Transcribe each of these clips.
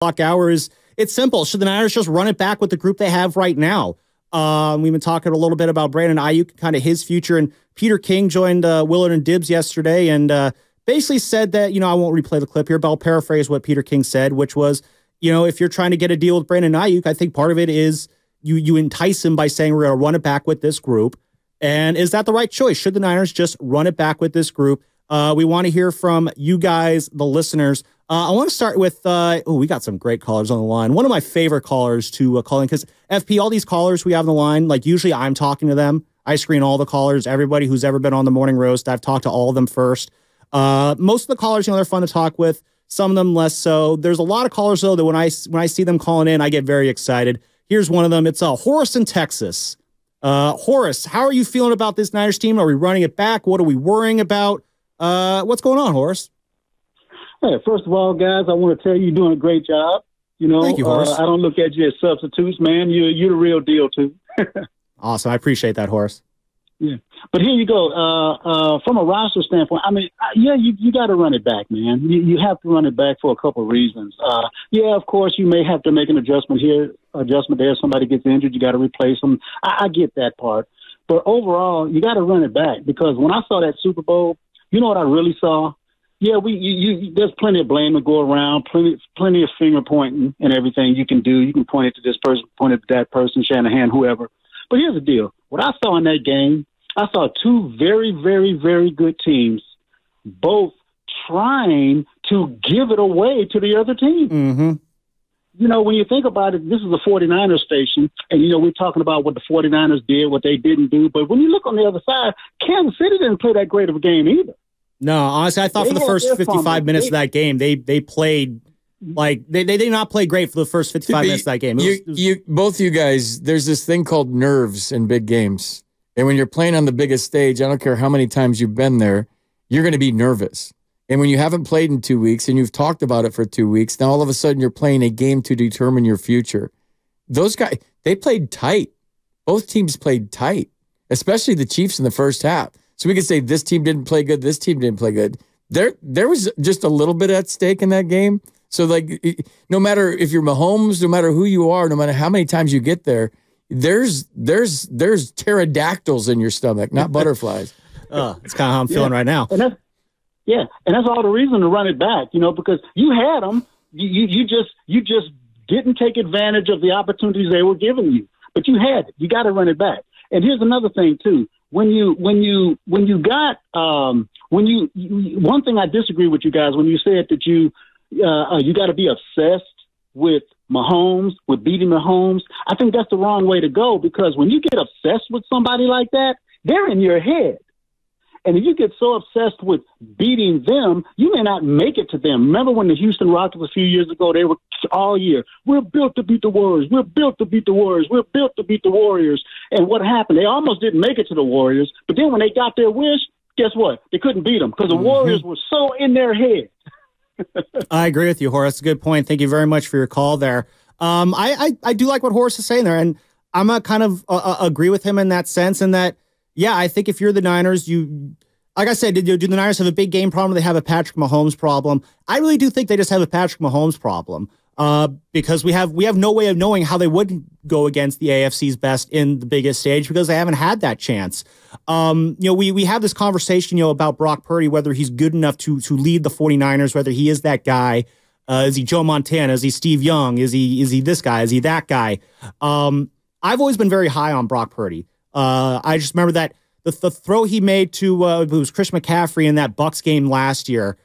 Clock hour is, it's simple. Should the Niners just run it back with the group they have right now? We've been talking a little bit about Brandon Ayuk, kind of his future, and Peter King joined Willard and Dibbs yesterday and basically said that, I won't replay the clip here, but I'll paraphrase what Peter King said, which was, if you're trying to get a deal with Brandon Ayuk, I think part of it is you entice him by saying we're going to run it back with this group. And is that the right choice? Should the Niners just run it back with this group? We want to hear from you guys, the listeners. I want to start with, we got some great callers on the line. One of my favorite callers to call in, because FP, all these callers we have on the line, like usually I'm talking to them. I screen all the callers, everybody who's ever been on the Morning Roast. I've talked to all of them first. Most of the callers, they're fun to talk with. Some of them less so. There's a lot of callers, though, that when I see them calling in, I get very excited. Here's one of them. It's Horace in Texas. Horace, how are you feeling about this Niners team? Are we running it back? What are we worrying about? What's going on, Horace? Hey, first of all, guys, I want to tell you you're doing a great job. Thank you, Horace. I don't look at you as substitutes, man. You're the real deal, too. Awesome. I appreciate that, Horace. Yeah. But here you go. From a roster standpoint, you got to run it back, man. You have to run it back for a couple of reasons. Of course, you may have to make an adjustment here, adjustment there. Somebody gets injured, you got to replace them. I get that part. But overall, you got to run it back, because when I saw that Super Bowl, you know what I really saw? Yeah, there's plenty of blame to go around, plenty of finger pointing and everything you can do. You can point it to this person, point it to that person, Shanahan, whoever. But here's the deal. What I saw in that game, I saw two very, very, very good teams, both trying to give it away to the other team. Mm-hmm. When you think about it, this is a 49ers station, and, we're talking about what the 49ers did, what they didn't do. But when you look on the other side, Kansas City didn't play that great of a game either. No, honestly, I thought for the first 55 minutes of that game, they played like they did not play great for the first 55 minutes of that game. Both of you guys, there's this thing called nerves in big games. And when you're playing on the biggest stage, I don't care how many times you've been there, you're going to be nervous. And when you haven't played in 2 weeks and you've talked about it for 2 weeks, now all of a sudden you're playing a game to determine your future. Those guys, they played tight. Both teams played tight, especially the Chiefs in the first half. So we could say this team didn't play good, this team didn't play good. There was just a little bit at stake in that game. So, no matter if you're Mahomes, no matter who you are, no matter how many times you get there, there's pterodactyls in your stomach, not butterflies. It's kind of how I'm feeling right now. And that's all the reason to run it back, because you had them. You just didn't take advantage of the opportunities they were giving you. But you had it. You got to run it back. And here's another thing too. One thing I disagree with you guys when you said that you got to be obsessed with Mahomes, with beating Mahomes. I think that's the wrong way to go, because when you get obsessed with somebody like that, they're in your head. And if you get so obsessed with beating them, you may not make it to them. Remember when the Houston Rockets a few years ago, they were all year, we're built to beat the Warriors. We're built to beat the Warriors. We're built to beat the Warriors. And what happened? They almost didn't make it to the Warriors. But then when they got their wish, guess what? They couldn't beat them because the Warriors were so in their head. I agree with you, Horace. Good point. Thank you very much for your call there. I do like what Horace is saying there, and I'm a kind of agree with him in that sense, and that, yeah, I think if you're the Niners, like I said, do the Niners have a big game problem? They have a Patrick Mahomes problem. I really do think they just have a Patrick Mahomes problem, because we have no way of knowing how they would go against the AFC's best in the biggest stage, because they haven't had that chance. We have this conversation, about Brock Purdy, whether he's good enough to lead the 49ers, whether he is that guy. Is he Joe Montana? Is he Steve Young? Is he this guy? Is he that guy? I've always been very high on Brock Purdy. I just remember that the throw he made to it was Chris McCaffrey in that Bucs game last year.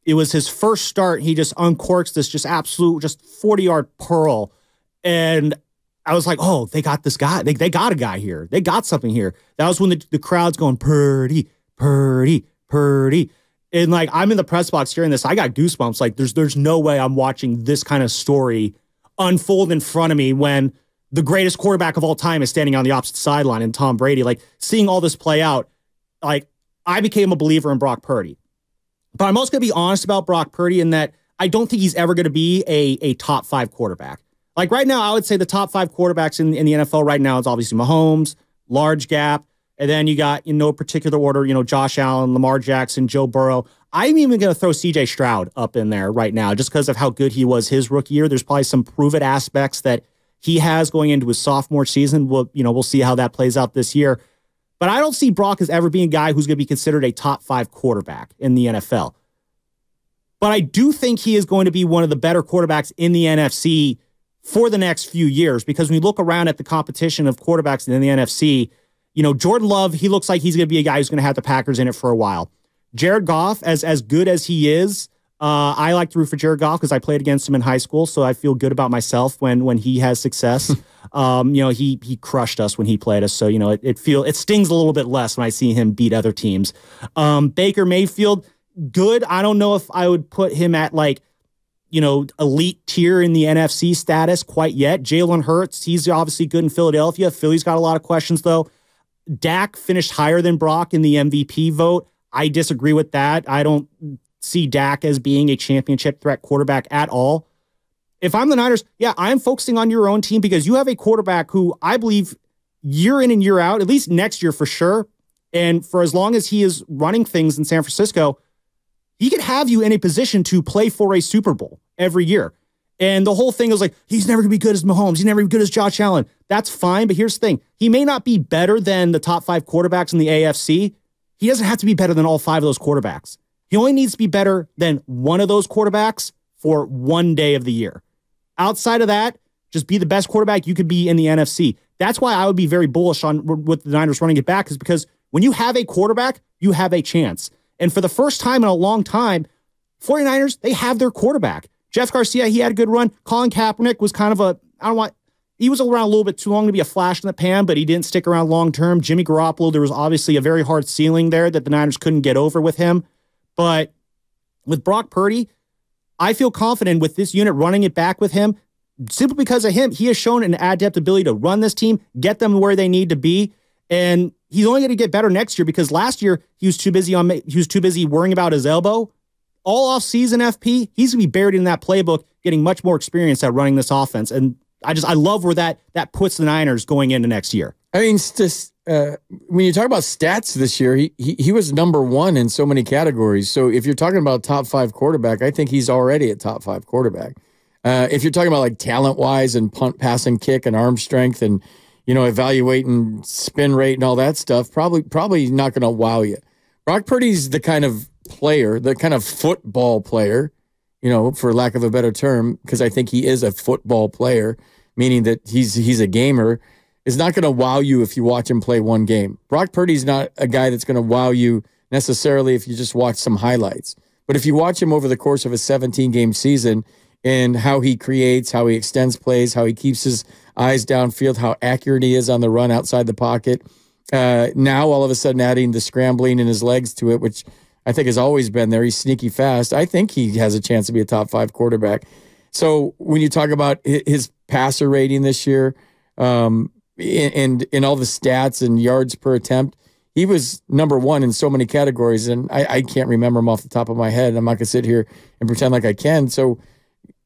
It was his first start. He just uncorks this just 40-yard pearl. And I was like, oh, they got this guy. They got a guy here. They got something here. That was when the crowd's going, Purdy, Purdy, Purdy. And I'm in the press box hearing this. I got goosebumps. There's no way I'm watching this kind of story unfold in front of me when the greatest quarterback of all time is standing on the opposite sideline, and Tom Brady. Seeing all this play out, I became a believer in Brock Purdy. But I'm also going to be honest about Brock Purdy in that I don't think he's ever going to be a top 5 quarterback. Right now, I would say the top 5 quarterbacks in the NFL right now is obviously Mahomes, large gap, and then you got, in no particular order, Josh Allen, Lamar Jackson, Joe Burrow. I'm even going to throw C.J. Stroud up in there right now just because of how good he was his rookie year. There's probably some prove-it aspects that he has going into his sophomore season. We'll see how that plays out this year. But I don't see Brock as ever being a guy who's going to be considered a top 5 quarterback in the NFL. But I do think he is going to be one of the better quarterbacks in the NFC for the next few years, because when you look around at the competition of quarterbacks in the NFC, Jordan Love, he looks like he's going to be a guy who's going to have the Packers in it for a while. Jared Goff, as good as he is, I like to root for Jared Goff because I played against him in high school, so I feel good about myself when he has success. He crushed us when he played us, so it stings a little bit less when I see him beat other teams. Baker Mayfield, good. I don't know if I would put him at elite tier in the NFC status quite yet. Jalen Hurts, he's obviously good in Philadelphia. Philly's got a lot of questions though. Dak finished higher than Brock in the MVP vote. I disagree with that. I don't see Dak as being a championship threat quarterback at all. If I'm the Niners, I'm focusing on your own team because you have a quarterback who I believe year in and year out, at least next year for sure, and for as long as he is running things in San Francisco, he could have you in a position to play for a Super Bowl every year. And the whole thing is like, he's never going to be good as Mahomes. He's never going to be good as Josh Allen. That's fine, but here's the thing. He may not be better than the top 5 quarterbacks in the AFC. He doesn't have to be better than all 5 of those quarterbacks. He only needs to be better than one of those quarterbacks for one day of the year. Outside of that, just be the best quarterback you could be in the NFC. That's why I would be very bullish on with the Niners running it back, is because when you have a quarterback, you have a chance. And for the first time in a long time, 49ers, they have their quarterback. Jeff Garcia, he had a good run. Colin Kaepernick was kind of he was around a little bit too long to be a flash in the pan, but he didn't stick around long term. Jimmy Garoppolo, there was obviously a very hard ceiling there that the Niners couldn't get over with him. But with Brock Purdy, I feel confident with this unit running it back with him simply because of him. He has shown an adept ability to run this team, get them where they need to be. And he's only going to get better next year because last year he was too busy worrying about his elbow. All off season FP, he's going to be buried in that playbook, getting much more experience at running this offense. And I love where that puts the Niners going into next year. I mean, when you talk about stats this year, he was number 1 in so many categories. So if you're talking about top 5 quarterback, I think he's already a top 5 quarterback. If you're talking about like talent wise and punt, pass, and kick and arm strength and evaluating spin rate and all that stuff, probably not going to wow you. Brock Purdy's the kind of player, the kind of football player, for lack of a better term, because I think he is a football player, meaning that he's a gamer, is not going to wow you if you watch him play one game. Brock Purdy's not a guy that's going to wow you necessarily if you just watch some highlights. But if you watch him over the course of a 17-game season and how he creates, how he extends plays, how he keeps his eyes downfield, how accurate he is on the run outside the pocket, now all of a sudden adding the scrambling in his legs to it, which I think has always been there. He's sneaky fast. I think he has a chance to be a top 5 quarterback. So when you talk about his passer rating this year, and all the stats and yards per attempt, he was number 1 in so many categories, and I can't remember them off the top of my head. I'm not going to sit here and pretend like I can. So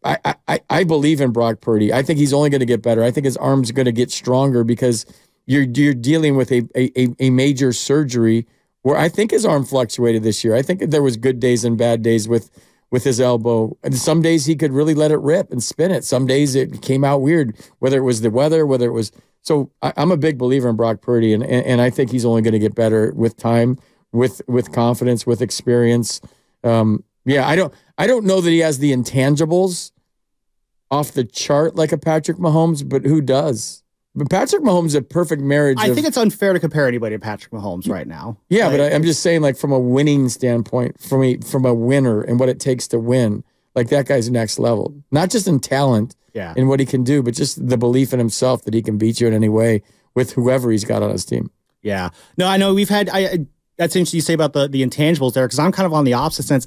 I believe in Brock Purdy. I think he's only going to get better. I think his arm's going to get stronger because you're dealing with a major surgery where I think his arm fluctuated this year. I think there was good days and bad days with his elbow. And some days he could really let it rip and spin it. Some days it came out weird, whether it was the weather, whether it was... So I'm a big believer in Brock Purdy, and I think he's only going to get better with time, with confidence, with experience. I don't know that he has the intangibles off the chart like a Patrick Mahomes, but who does? But Patrick Mahomes is a perfect marriage. I think it's unfair to compare anybody to Patrick Mahomes right now. Yeah, but I'm just saying, like, from a winning standpoint, from a winner and what it takes to win, like that guy's next level. Not just in talent and what he can do, but just the belief in himself that he can beat you in any way with whoever he's got on his team. Yeah. No, I know we've had that's interesting you say about the intangibles there, because I'm kind of on the opposite sense.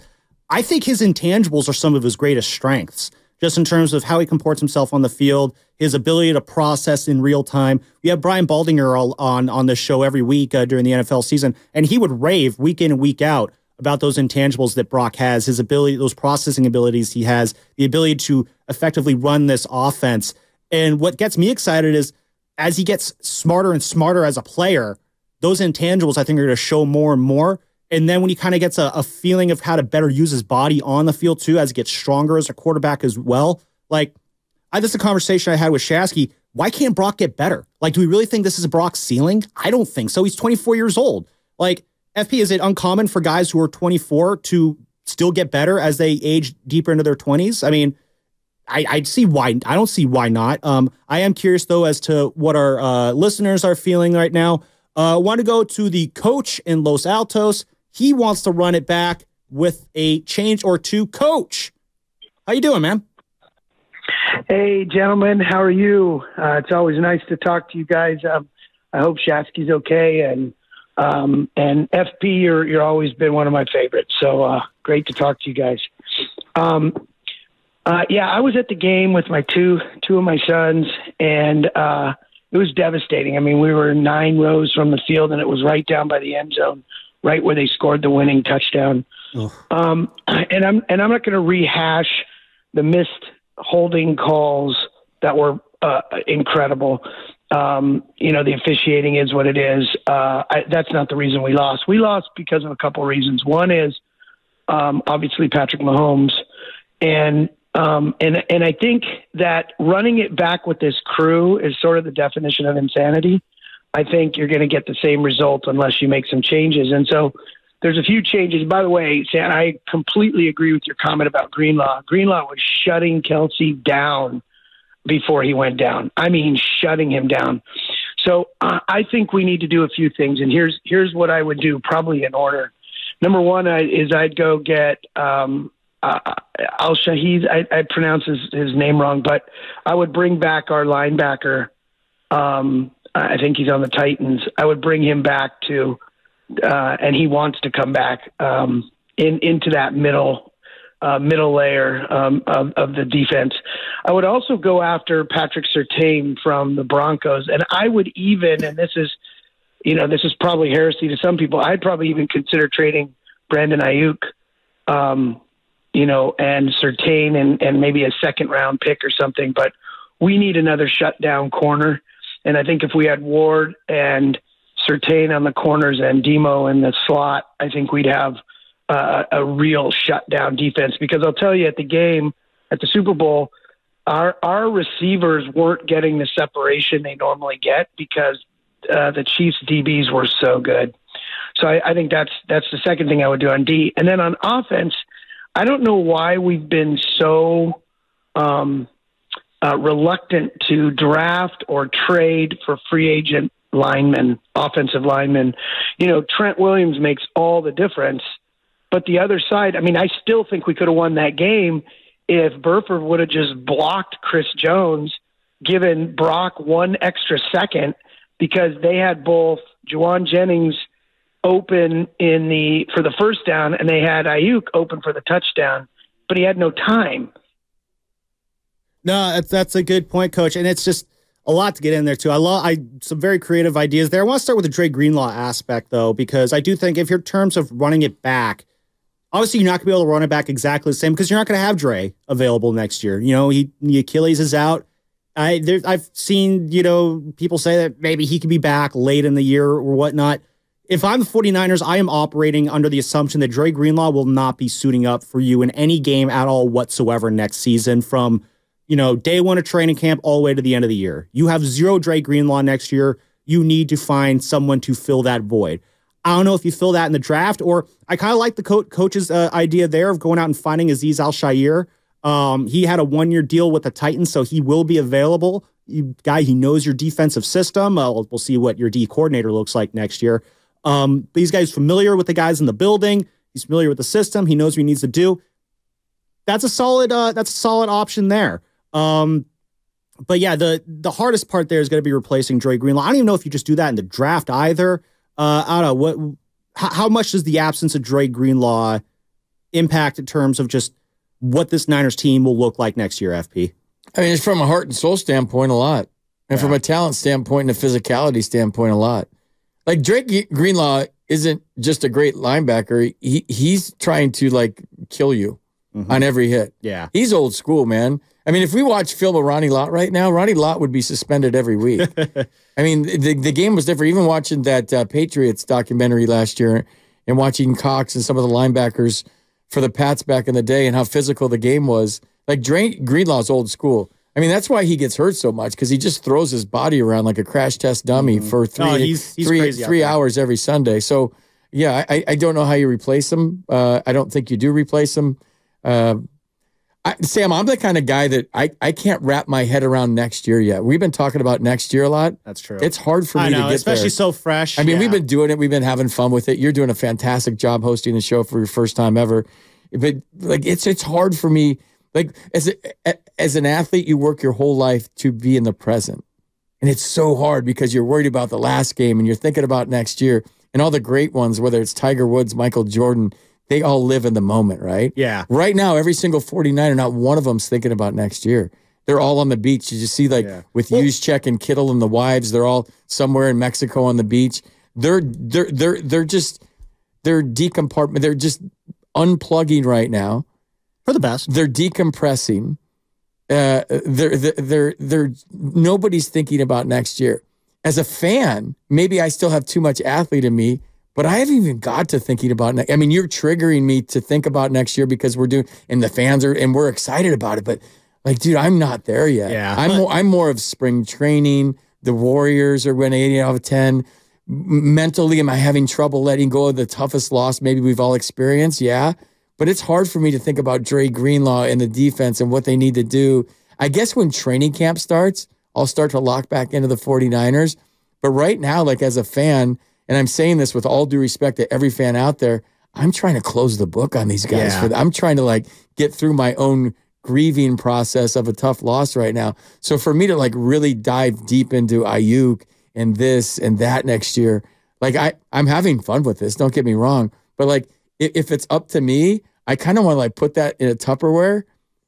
I think his intangibles are some of his greatest strengths, just in terms of how he comports himself on the field, his ability to process in real time. We have Brian Baldinger on this show every week during the NFL season, and he would rave week in and week out about those intangibles that Brock has, his ability, those processing abilities he has, the ability to effectively run this offense. And what gets me excited is as he gets smarter and smarter as a player, those intangibles I think are going to show more and more. And then when he kind of gets a feeling of how to better use his body on the field too, as he gets stronger as a quarterback as well. Like, this is a conversation I had with Shasky. Why can't Brock get better? Like, do we really think this is Brock's ceiling? I don't think so. He's 24 years old. Like, FP, is it uncommon for guys who are 24 to still get better as they age deeper into their 20s? I mean, I see why. I don't see why not. I am curious, though, as to what our listeners are feeling right now. Want to go to the coach in Los Altos. He wants to run it back with a change or two. Coach, how you doing, man? Hey, gentlemen, how are you? It's always nice to talk to you guys. I hope Shasky's okay, and FP, you're always been one of my favorites. So great to talk to you guys. Yeah, I was at the game with my two of my sons, and it was devastating. I mean, we were 9 rows from the field, and it was right down by the end zone, right where they scored the winning touchdown. Oh. And I'm not going to rehash the missed holding calls that were incredible. The officiating is what it is. That's not the reason we lost. We lost because of a couple of reasons. One is obviously Patrick Mahomes, and I think that running it back with this crew is sort of the definition of insanity. I think you're going to get the same result unless you make some changes. And so there's a few changes. By the way, Sam, I completely agree with your comment about Greenlaw. Greenlaw was shutting Kelsey down before he went down. I mean, shutting him down. So I think we need to do a few things. And here's what I would do, probably in order. Number one is I'd go get Al-Shahid. I pronounce his name wrong, but I would bring back our linebacker. I think he's on the Titans. I would bring him back to, and he wants to come back into that middle layer of the defense. I would also go after Patrick Surtain from the Broncos, and I would even, and this is probably heresy to some people, I'd probably even consider trading Brandon Ayuk, and Surtain and maybe a second round pick or something. But we need another shutdown corner. And I think if we had Ward and Surtain on the corners and Demo in the slot, I think we'd have a real shutdown defense. Because I'll tell you, at the game, at the Super Bowl, our receivers weren't getting the separation they normally get because the Chiefs DBs were so good. So I think that's the second thing I would do on D. And then on offense, I don't know why we've been so reluctant to draft or trade for free agent linemen, offensive linemen. Trent Williams makes all the difference. But the other side, I mean, I still think we could have won that game if Burford would have just blocked Chris Jones, given Brock one extra second, because they had both Juwan Jennings open for the first down, and they had Ayuk open for the touchdown, but he had no time. No, that's a good point, Coach, and it's just a lot to get in there too. Some very creative ideas there. I want to start with the Dre Greenlaw aspect though, because I do think if you're in terms of running it back, obviously you're not going to be able to run it back exactly the same because you're not going to have Dre available next year. The Achilles is out. I've seen people say that maybe he could be back late in the year or whatnot. If I'm the 49ers, I am operating under the assumption that Dre Greenlaw will not be suiting up for you in any game at all whatsoever next season from, day one of training camp all the way to the end of the year. You have 0 Dre Greenlaw next year. You need to find someone to fill that void. I don't know if you fill that in the draft, or I kind of like the coach's idea there of going out and finding Azeez Al-Shaair. He had a 1-year deal with the Titans, so he will be available. He knows your defensive system. We'll see what your D coordinator looks like next year. These guys familiar with the guys in the building. He's familiar with the system. He knows what he needs to do. That's a solid option there. But yeah, the hardest part there is going to be replacing Dre Greenlaw. I don't even know if you just do that in the draft either. I don't know how much does the absence of Dre Greenlaw impact in terms of just what this Niners team will look like next year, FP? I mean, it's from a heart and soul standpoint, a lot. And from a talent standpoint and a physicality standpoint, a lot. Like, Drake Greenlaw isn't just a great linebacker. He's trying to, kill you on every hit. Yeah. He's old school, man. I mean, if we watch film of Ronnie Lott right now, Ronnie Lott would be suspended every week. I mean, the game was different. Even watching that Patriots documentary last year, and watching Cox and some of the linebackers for the Pats back in the day and how physical the game was. Like Greenlaw's old school. I mean, that's why he gets hurt so much, because he just throws his body around like a crash test dummy for three hours every Sunday. So, yeah, I don't know how you replace him. I don't think you do replace him. Sam, I'm the kind of guy that I can't wrap my head around next year yet. We've been talking about next year a lot. That's true. It's hard for me to get especially there. so fresh. I mean, we've been doing it. We've been having fun with it. You're doing a fantastic job hosting the show for your first time ever. But like, it's hard for me. Like, as an athlete, you work your whole life to be in the present. And it's so hard because you're worried about the last game and you're thinking about next year. And all the great ones, whether it's Tiger Woods, Michael Jordan, they all live in the moment, right? Yeah. Right now, every single 49er, not one of them's thinking about next year. They're all on the beach. You just see, like, with Juszczyk and Kittle and the wives, they're all somewhere in Mexico on the beach. They're just decompartment. They're just unplugging right now. For the best. They're decompressing. They're nobody's thinking about next year. As a fan, maybe I still have too much athlete in me, but I haven't even got to thinking about I mean, you're triggering me to think about next year because we're doing, and the fans are, and we're excited about it. But like, dude, I'm not there yet. Yeah, I'm more of spring training. The Warriors are winning 8 out of 10. Mentally, am I having trouble letting go of the toughest loss maybe we've all experienced? Yeah. But it's hard for me to think about Dre Greenlaw and the defense and what they need to do. I guess when training camp starts, I'll start to lock back into the 49ers. But right now, like, as a fan, and I'm saying this with all due respect to every fan out there, I'm trying to close the book on these guys. Yeah. I'm trying to, like, get through my own grieving process of a tough loss right now. So for me to, like, really dive deep into Ayuk and this and that next year, like, I'm having fun with this. Don't get me wrong. But, like, if it's up to me, I kind of want to, like, put that in a Tupperware,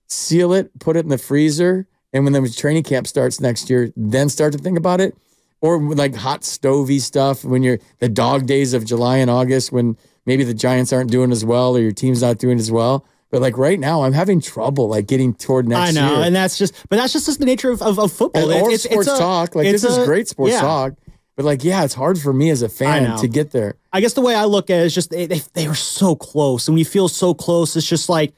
seal it, put it in the freezer, and when the training camp starts next year, then start to think about it. Or like hot stovey stuff when you're the dog days of July and August when maybe the Giants aren't doing as well or your team's not doing as well. But like right now, I'm having trouble like getting toward next year. I know, and that's just the nature of football. Or sports talk. Like, this is great sports talk. But like, yeah, it's hard for me as a fan to get there. I guess the way I look at it is just they were so close. And when you feel so close, it's just like,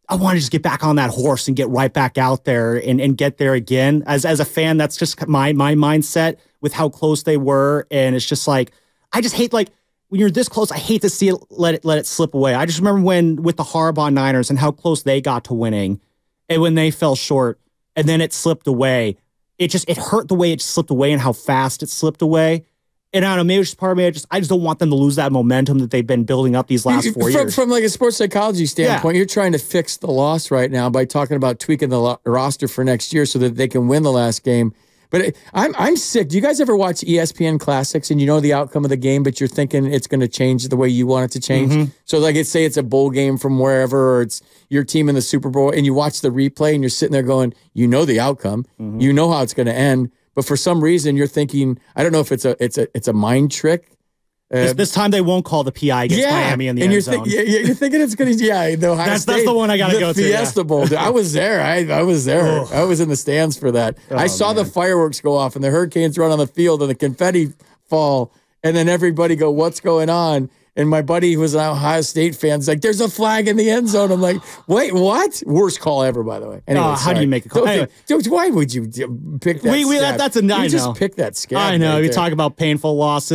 I want to just get back on that horse and get right back out there and get there again. As a fan, that's just my mindset with how close they were. And it's just like, I just hate, like, when you're this close, I hate to see it, let it slip away. I just remember when with the Harbaugh Niners and how close they got to winning and when they fell short and then it slipped away. It hurt the way it slipped away and how fast it slipped away. And I don't know, maybe it's just part of me. I just don't want them to lose that momentum that they've been building up these last 4 years. From like a sports psychology standpoint, you're trying to fix the loss right now by talking about tweaking the roster for next year so that they can win the last game. But I'm sick. Do you guys ever watch ESPN Classics and you know the outcome of the game, but you're thinking it's going to change the way you want it to change? Mm-hmm. So like, say it's a bowl game from wherever, or it's your team in the Super Bowl, and you watch the replay and you're sitting there going, you know the outcome, you know how it's going to end, but for some reason you're thinking, I don't know if it's a mind trick. This time they won't call the PI against Miami in the end zone. You're thinking it's going to, that's the one I got to go to. The Fiesta Bowl. I was there. I was there. I was in the stands for that. I saw the fireworks go off and the Hurricanes run on the field and the confetti fall, and then everybody go, what's going on? And my buddy who was an Ohio State fan is like, there's a flag in the end zone. I'm like, wait, what? Worst call ever, by the way. Anyway, how do you make a call? Anyway, why would you pick that? That's a no. You just pick that scab. I know. Right you talk about painful losses.